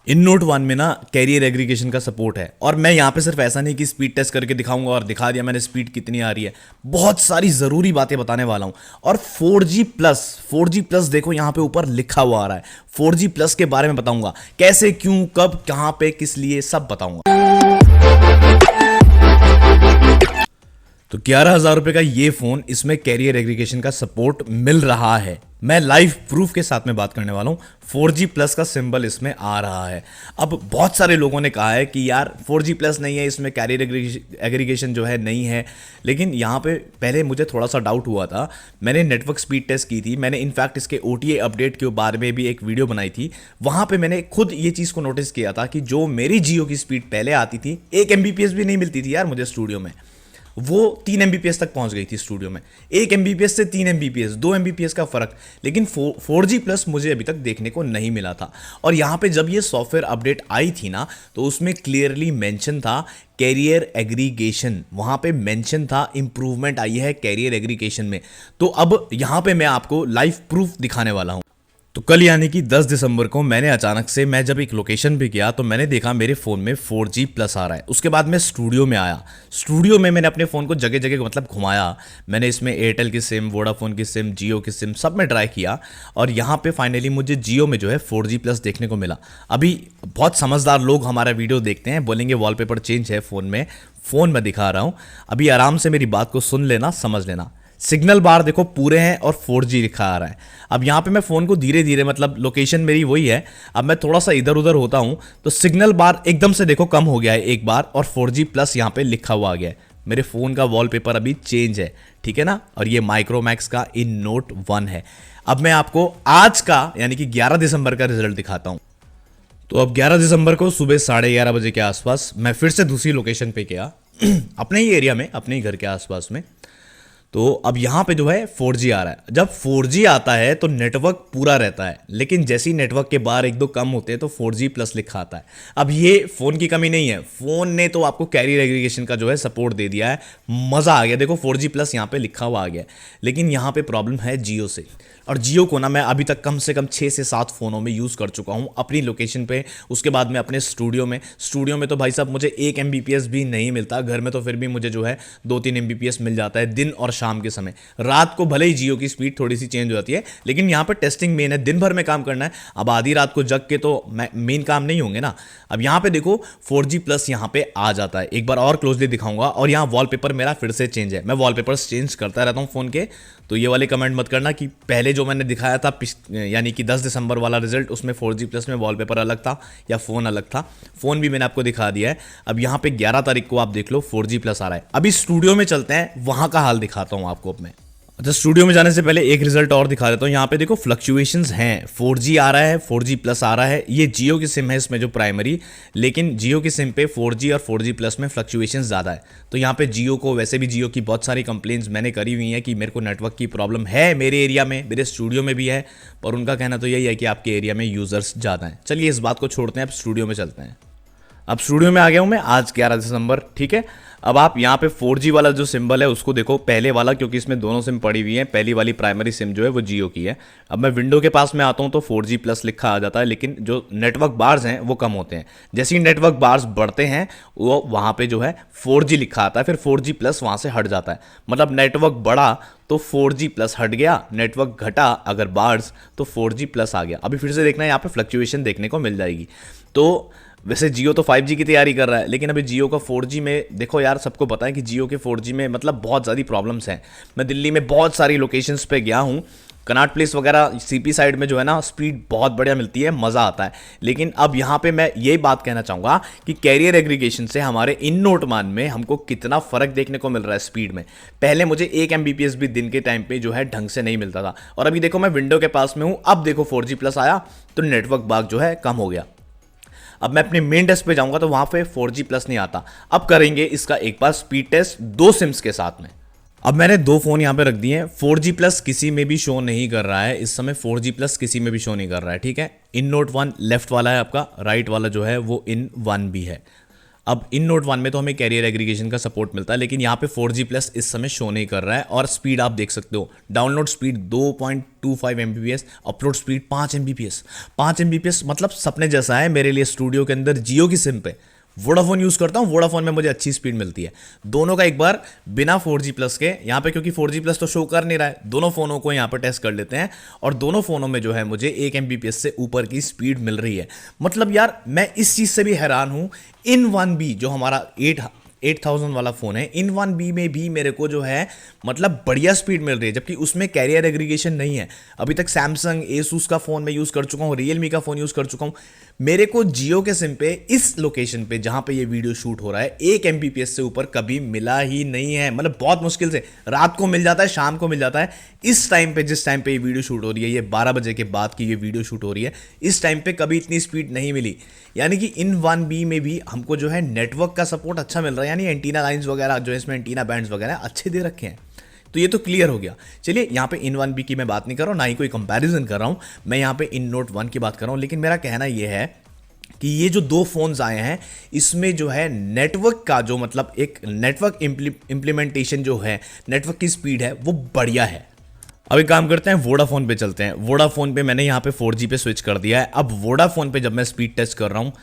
In note one में ना career aggregation का सपोर्ट है। और मैं यहाँ पे सिर्फ ऐसा नहीं कि स्पीड टेस्ट करके दिखाऊंगा और दिखा दिया मैंने स्पीड कितनी आ रही है, बहुत सारी ज़रूरी बातें बताने वाला हूँ। और 4G प्लस देखो यहाँ पे ऊपर लिखा हुआ आ रहा है। 4G प्लस के बारे में बताऊंगा, कैसे, क्यों, कब, कहाँ पे, किस लिए, सब बताऊंगा। तो 11,000 रुपए का ये फोन, इसमें कैरियर एग्रीगेशन का सपोर्ट मिल रहा है। मैं लाइव प्रूफ के साथ में बात करने वाला हूँ। 4G प्लस का सिंबल इसमें आ रहा है। अब बहुत सारे लोगों ने कहा है कि यार 4G प्लस नहीं है, इसमें कैरियर एग्रीगेशन जो है नहीं है। लेकिन यहाँ पे पहले मुझे थोड़ा सा डाउट हुआ था। मैंने नेटवर्क स्पीड टेस्ट की थी, मैंने इनफैक्ट इसके OTA अपडेट के बारे में भी एक वीडियो बनाई थी। वहाँ पर मैंने खुद ये चीज़ को नोटिस किया था कि जो मेरी जियो की स्पीड पहले आती थी, 1 MBPS भी नहीं मिलती थी यार मुझे स्टूडियो में, वो 3 MBPS तक पहुंच गई थी स्टूडियो में। 1 MBPS से 3 MBPS, 2 MBPS का फर्क। लेकिन 4G प्लस मुझे अभी तक देखने को नहीं मिला था। और यहाँ पे जब ये सॉफ्टवेयर अपडेट आई थी ना, तो उसमें क्लियरली मेंशन था कैरियर एग्रीगेशन, वहाँ पे मेंशन था इंप्रूवमेंट आई है कैरियर एग्रीगेशन में। तो अब यहाँ पे मैं आपको लाइव प्रूफ दिखाने वाला हूँ। तो कल यानी कि 10 दिसंबर को मैंने अचानक से, मैं जब एक लोकेशन पे गया तो मैंने देखा मेरे फ़ोन में 4G प्लस आ रहा है। उसके बाद मैं स्टूडियो में आया। स्टूडियो में मैंने अपने फ़ोन को जगह जगह मतलब घुमाया। मैंने इसमें एयरटेल की सिम, वोडाफोन की सिम, जियो की सिम, सब में ट्राई किया। और यहाँ पे फाइनली मुझे जियो में जो है 4G प्लस देखने को मिला। अभी बहुत समझदार लोग हमारा वीडियो देखते हैं, बोलेंगे वॉलपेपर चेंज है फ़ोन में। फ़ोन मैं दिखा रहा हूँ, अभी आराम से मेरी बात को सुन लेना, समझ लेना। सिग्नल बार देखो पूरे हैं और 4G लिखा आ रहा है। अब यहाँ पे मैं फ़ोन को धीरे धीरे, मतलब लोकेशन मेरी वही है, अब मैं थोड़ा सा इधर उधर होता हूँ तो सिग्नल बार एकदम से देखो कम हो गया है एक बार, और 4G प्लस यहाँ पे लिखा हुआ आ गया है। मेरे फ़ोन का वॉलपेपर अभी चेंज है, ठीक है ना। और ये माइक्रोमैक्स का इन नोट 1 है। अब मैं आपको आज का यानी कि 11 दिसंबर का रिजल्ट दिखाता हूँ। तो अब 11 दिसंबर को सुबह 11:30 बजे के आसपास मैं फिर से दूसरी लोकेशन पे गया अपने ही एरिया में, अपने ही घर के आसपास में। तो अब यहाँ पे जो है 4G आ रहा है। जब 4G आता है तो नेटवर्क पूरा रहता है, लेकिन जैसे ही नेटवर्क के बार एक दो कम होते हैं तो 4G प्लस लिखा आता है। अब ये फ़ोन की कमी नहीं है, फ़ोन ने तो आपको कैरियर एग्रीगेशन का जो है सपोर्ट दे दिया है। मज़ा आ गया, देखो 4G प्लस यहाँ पे लिखा हुआ आ गया है। लेकिन यहाँ पे प्रॉब्लम है जियो से। और जियो को ना मैं अभी तक कम से कम 6 से 7 फ़ोनों में यूज़ कर चुका हूँ अपनी लोकेशन पे। उसके बाद में अपने स्टूडियो में तो भाई साहब मुझे 1 MBPS भी नहीं मिलता। घर में तो फिर भी मुझे जो है 2-3 MBPS मिल जाता है दिन और शाम के समय। रात को भले ही जियो की स्पीड थोड़ी सी चेंज हो जाती है, लेकिन यहाँ पर टेस्टिंग मेन है, दिन भर में काम करना है। अब आधी रात को जग के तो मेन काम नहीं होंगे ना। अब यहाँ पे देखो 4G प्लस यहाँ पे आ जाता है। एक बार और क्लोजली दिखाऊंगा। और यहाँ वॉलपेपर मेरा फिर से चेंज है, मैं वॉलपेपर्स चेंज करता रहता हूँ फ़ोन के। तो ये वाले कमेंट मत करना कि पहले जो मैंने दिखाया था यानी कि 10 दिसंबर वाला रिजल्ट, उसमें 4G प्लस में वॉलपेपर अलग था या फ़ोन अलग था। फ़ोन भी मैंने आपको दिखा दिया है। अब यहाँ पे 11 तारीख को आप देख लो 4G प्लस आ रहा है। अभी स्टूडियो में चलते हैं, वहाँ का हाल दिखाता हूँ आपको अपने। अच्छा, स्टूडियो में जाने से पहले एक रिजल्ट और दिखा देता हूँ। यहाँ पे देखो फ्लक्चुएशंस हैं, 4G आ रहा है, 4G प्लस आ रहा है। ये जियो की सिम है इसमें जो प्राइमरी, लेकिन जियो की सिम पे 4G और 4G प्लस में फ्लक्चुएशंस ज़्यादा है। तो यहाँ पे जियो को, वैसे भी जियो की बहुत सारी कंप्लेंट्स मैंने करी हुई हैं कि मेरे को नेटवर्क की प्रॉब्लम है मेरे एरिया में, मेरे स्टूडियो में भी है। पर उनका कहना तो यही है कि आपके एरिया में यूज़र्स ज़्यादा हैं। चलिए इस बात को छोड़ते हैं, अब स्टूडियो में चलते हैं। अब स्टूडियो में आ गया हूँ मैं आज 11 दिसंबर, ठीक है। अब आप यहाँ पे 4G वाला जो सिंबल है उसको देखो, पहले वाला, क्योंकि इसमें दोनों सिम पड़ी हुई हैं। पहली वाली प्राइमरी सिम जो है वो जियो की है। अब मैं विंडो के पास में आता हूँ तो 4G प्लस लिखा आ जाता है, लेकिन जो नेटवर्क बार्स हैं वो कम होते हैं। जैसे ही नेटवर्क बार्स बढ़ते हैं वो वहाँ पे जो है 4G लिखा आता है, फिर 4G प्लस वहाँ से हट जाता है। मतलब नेटवर्क बढ़ा तो 4G प्लस हट गया, नेटवर्क घटा अगर बार्स तो 4G प्लस आ गया। अभी फिर से देखना है, यहाँ पे फ्लक्चुएशन देखने को मिल जाएगी। तो वैसे जियो तो 5G की तैयारी कर रहा है, लेकिन अभी जियो का 4G में देखो यार, सबको पता है कि जियो के 4G में मतलब बहुत ज़्यादा प्रॉब्लम्स हैं। मैं दिल्ली में बहुत सारी लोकेशंस पे गया हूँ, कनॉट प्लेस वगैरह CP साइड में जो है ना स्पीड बहुत बढ़िया मिलती है, मज़ा आता है। लेकिन अब यहाँ पे मैं यही बात कहना चाहूँगा कि कैरियर एग्रीगेशन से हमारे इन नोट मान में हमको कितना फ़र्क देखने को मिल रहा है स्पीड में। पहले मुझे 1 MBPS भी दिन के टाइम पे जो है ढंग से नहीं मिलता था, और अभी देखो मैं विंडो के पास में हूँ। अब देखो 4G प्लस आया तो नेटवर्क बाग जो है कम हो गया। अब मैं अपने मेन डेस्क पे जाऊंगा तो वहां पे 4G प्लस नहीं आता। अब करेंगे इसका एक बार स्पीड टेस्ट 2 सिम्स के साथ में। अब मैंने 2 फोन यहाँ पे रख दिए हैं। 4G प्लस किसी में भी शो नहीं कर रहा है इस समय, 4G प्लस किसी में भी शो नहीं कर रहा है, ठीक है। इन नोट 1 लेफ्ट वाला है आपका, राइट वाला जो है वो इन 1 भी है। अब इन नोट 1 में तो हमें कैरियर एग्रीगेशन का सपोर्ट मिलता है, लेकिन यहाँ पे 4G प्लस इस समय शो नहीं कर रहा है। और स्पीड आप देख सकते हो, download speed 2.25 Mbps, upload speed 5 Mbps। 5 Mbps मतलब सपने जैसा है मेरे लिए। स्टूडियो के अंदर जियो की सिम पे वोडाफोन यूज़ करता हूँ, वोडाफोन में मुझे अच्छी स्पीड मिलती है। दोनों का एक बार बिना 4G प्लस के यहाँ पे, क्योंकि 4G प्लस तो शो कर नहीं रहा है, दोनों फ़ोनों को यहाँ पे टेस्ट कर लेते हैं और दोनों फ़ोनों में जो है मुझे 1 Mbps से ऊपर की स्पीड मिल रही है। मतलब यार मैं इस चीज़ से भी हैरान हूँ। इन 1B जो हमारा 8000 वाला फ़ोन है, इन 1B में भी मेरे को जो है मतलब बढ़िया स्पीड मिल रही है, जबकि उसमें कैरियर एग्रीगेशन नहीं है। अभी तक सैमसंग, एसूस का फ़ोन मैं यूज़ कर चुका हूँ, रियलमी का फ़ोन यूज़ कर चुका हूँ। मेरे को जियो के सिम पे इस लोकेशन पे जहाँ पे ये वीडियो शूट हो रहा है 1 Mbps से ऊपर कभी मिला ही नहीं है। मतलब बहुत मुश्किल से रात को मिल जाता है, शाम को मिल जाता है। इस टाइम पे, जिस टाइम पे ये वीडियो शूट हो रही है, ये 12 बजे के बाद की ये वीडियो शूट हो रही है, इस टाइम पे कभी इतनी स्पीड नहीं मिली। यानी कि इन 1B में भी हमको जो है नेटवर्क का सपोर्ट अच्छा मिल रहा है, यानी एंटीना लाइंस वगैरह जो इसमें एंटीना बैंड्स वगैरह अच्छे दे रखे हैं। तो ये तो क्लियर हो गया। चलिए, यहाँ पे इन 1B की मैं बात नहीं कर रहा हूँ, ना ही कोई कंपैरिजन कर रहा हूँ, मैं यहाँ पे इन नोट 1 की बात कर रहा हूँ। लेकिन मेरा कहना ये है कि ये जो दो फोन्स आए हैं, इसमें जो है नेटवर्क का जो मतलब एक नेटवर्क इम्प्लीमेंटेशन जो है, नेटवर्क की स्पीड है, वो बढ़िया है। अब एक काम करते हैं, वोडाफोन पे चलते हैं। वोडाफोन पे मैंने यहाँ पे 4G पे स्विच कर दिया है। अब वोडाफोन पे जब मैं स्पीड टेस्ट कर रहा हूँ,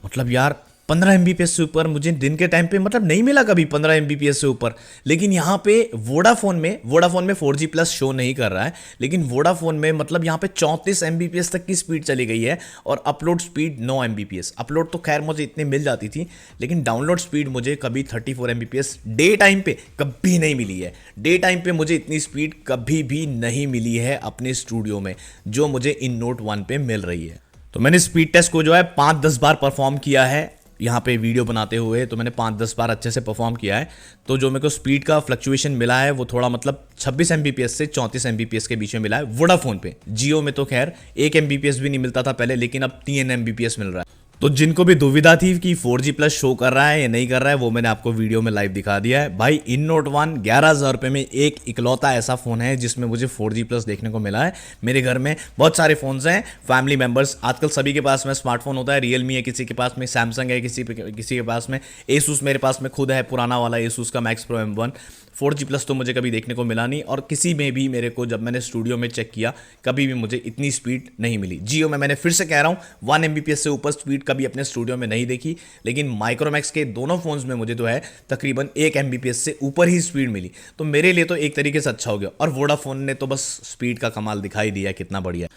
मतलब यार 15 Mbps से ऊपर मुझे दिन के टाइम पे मतलब नहीं मिला कभी 15 Mbps से ऊपर। लेकिन यहाँ पे वोडाफोन में 4G प्लस शो नहीं कर रहा है, लेकिन वोडाफोन में मतलब यहाँ पे 34 Mbps तक की स्पीड चली गई है। और अपलोड स्पीड 9 Mbps। अपलोड तो खैर मुझे इतनी मिल जाती थी, लेकिन डाउनलोड स्पीड मुझे कभी 34 Mbps डे टाइम पे कभी नहीं मिली है। डे टाइम पे मुझे इतनी स्पीड कभी भी नहीं मिली है अपने स्टूडियो में, जो मुझे इन नोट 1 पे मिल रही है। तो मैंने स्पीड टेस्ट को जो है 5-10 बार परफॉर्म किया है यहाँ पे वीडियो बनाते हुए, तो मैंने 5-10 बार अच्छे से परफॉर्म किया है। तो जो मेरे को स्पीड का फ्लक्चुएशन मिला है वो थोड़ा मतलब 26 Mbps से 34 Mbps के बीच में मिला है वोडाफोन पे। जियो में तो खैर 1 Mbps भी नहीं मिलता था पहले, लेकिन अब 3 Mbps मिल रहा है। तो जिनको भी दुविधा थी कि 4G प्लस शो कर रहा है या नहीं कर रहा है, वो मैंने आपको वीडियो में लाइव दिखा दिया है। भाई इन नोट 1 11,000 रुपये में एक इकलौता ऐसा फ़ोन है जिसमें मुझे 4G प्लस देखने को मिला है। मेरे घर में बहुत सारे फ़ोन्स हैं, फैमिली मेंबर्स, आजकल सभी के पास में स्मार्टफोन होता है। रियलमी है, किसी के पास में सैमसंग है, किसी के पास में एसूस, मेरे पास में खुद है पुराना वाला एसूस का max pro M1। 4G plus तो मुझे कभी देखने को मिला नहीं, और किसी में भी मेरे को जब मैंने स्टूडियो में चेक किया कभी भी मुझे इतनी स्पीड नहीं मिली। जियो में मैंने फिर से कह रहा हूँ 1 Mbps से ऊपर स्पीड कभी अपने स्टूडियो में नहीं देखी, लेकिन माइक्रोमैक्स के दोनों फोन्स में मुझे जो है तकरीबन 1 Mbps से ऊपर ही स्पीड मिली। तो मेरे लिए तो एक तरीके से अच्छा हो गया। और वोडाफोन ने तो बस स्पीड का कमाल दिखाई दिया, कितना बढ़िया।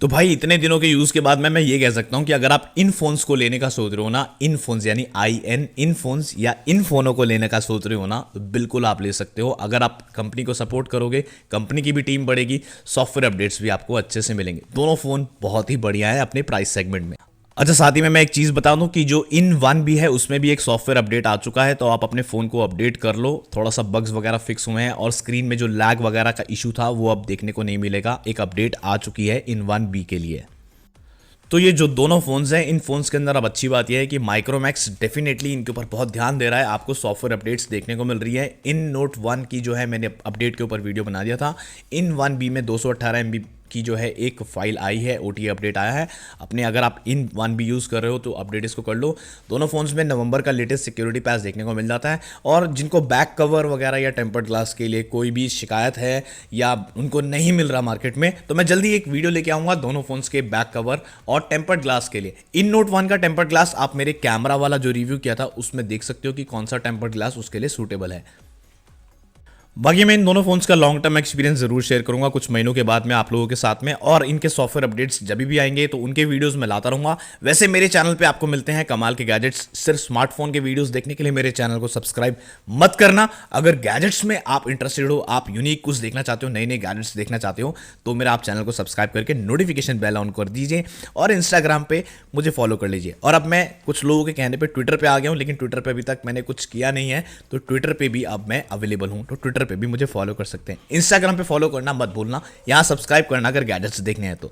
तो भाई इतने दिनों के यूज़ के बाद मैं ये कह सकता हूँ कि अगर आप इन फोन्स को लेने का सोच रहे हो ना, इन फोन्स यानी इन फोन्स या इन फोनों को लेने का सोच रहे हो ना, तो बिल्कुल आप ले सकते हो। अगर आप कंपनी को सपोर्ट करोगे, कंपनी की भी टीम बढ़ेगी, सॉफ्टवेयर अपडेट्स भी आपको अच्छे से मिलेंगे। दोनों फ़ोन बहुत ही बढ़िया है अपने प्राइस सेगमेंट में। अच्छा, साथ ही में मैं एक चीज़ बता दूं कि जो इन 1B है उसमें भी एक सॉफ्टवेयर अपडेट आ चुका है, तो आप अपने फ़ोन को अपडेट कर लो। थोड़ा सा बग्स वगैरह फिक्स हुए हैं और स्क्रीन में जो लैग वगैरह का इशू था वो अब देखने को नहीं मिलेगा। एक अपडेट आ चुकी है इन 1B के लिए। तो ये जो दोनों फ़ोन्स हैं, इन फ़ोन्स के अंदर अब अच्छी बात यह है कि माइक्रोमैक्स डेफिनेटली इनके ऊपर बहुत ध्यान दे रहा है। आपको सॉफ्टवेयर अपडेट्स देखने को मिल रही है। इन नोट 1 की जो है मैंने अपडेट के ऊपर वीडियो बना दिया था। इन 1B में 218 MB की जो है एक फाइल आई है, OTA अपडेट आया है अपने। अगर आप इन 1B यूज़ कर रहे हो तो अपडेट इसको कर लो। दोनों फ़ोन्स में नवंबर का लेटेस्ट सिक्योरिटी पैच देखने को मिल जाता है। और जिनको बैक कवर वगैरह या टेम्पर्ड ग्लास के लिए कोई भी शिकायत है या उनको नहीं मिल रहा मार्केट में, तो मैं जल्दी एक वीडियो लेके आऊँगा दोनों फ़ोन्स के बैक कवर और टेम्पर्ड ग्लास के लिए। इन नोट 1 का टेम्पर्ड ग्लास आप मेरे कैमरा वाला जो रिव्यू किया था उसमें देख सकते हो कि कौन सा टेम्पर्ड ग्लास उसके लिए सूटेबल है। बाकी मैं इन दोनों फोन्स का लॉन्ग टर्म एक्सपीरियंस जरूर शेयर करूंगा कुछ महीनों के बाद में आप लोगों के साथ में, और इनके सॉफ्टवेयर अपडेट्स जब भी आएंगे तो उनके वीडियोस मैं लाता रहूंगा। वैसे मेरे चैनल पे आपको मिलते हैं कमाल के गैजेट्स। सिर्फ स्मार्टफोन के वीडियोस देखने के लिए मेरे चैनल को सब्सक्राइब मत करना। अगर गैजेट्स में आप इंटरेस्टेड हो, आप यूनिक कुछ देखना चाहते हो, नए नए गैजेट्स देखना चाहते हो, तो मेरा आप चैनल को सब्सक्राइब करके नोटिफिकेशन बेल ऑन कर दीजिए और इंस्टाग्राम पे मुझे फॉलो कर लीजिए। और अब मैं कुछ लोगों के कहने पर ट्विटर पर आ गया हूँ, लेकिन ट्विटर पर अभी तक मैंने कुछ किया नहीं है, तो ट्विटर पर भी अब मैं अवेलेबल हूँ, तो ट्विटर पर भी मुझे फॉलो सकते हैं। इंस्टाग्राम पे फॉलो करना मत भूलना, यहां सब्सक्राइब करना अगर गैजेट्स देखने हैं तो।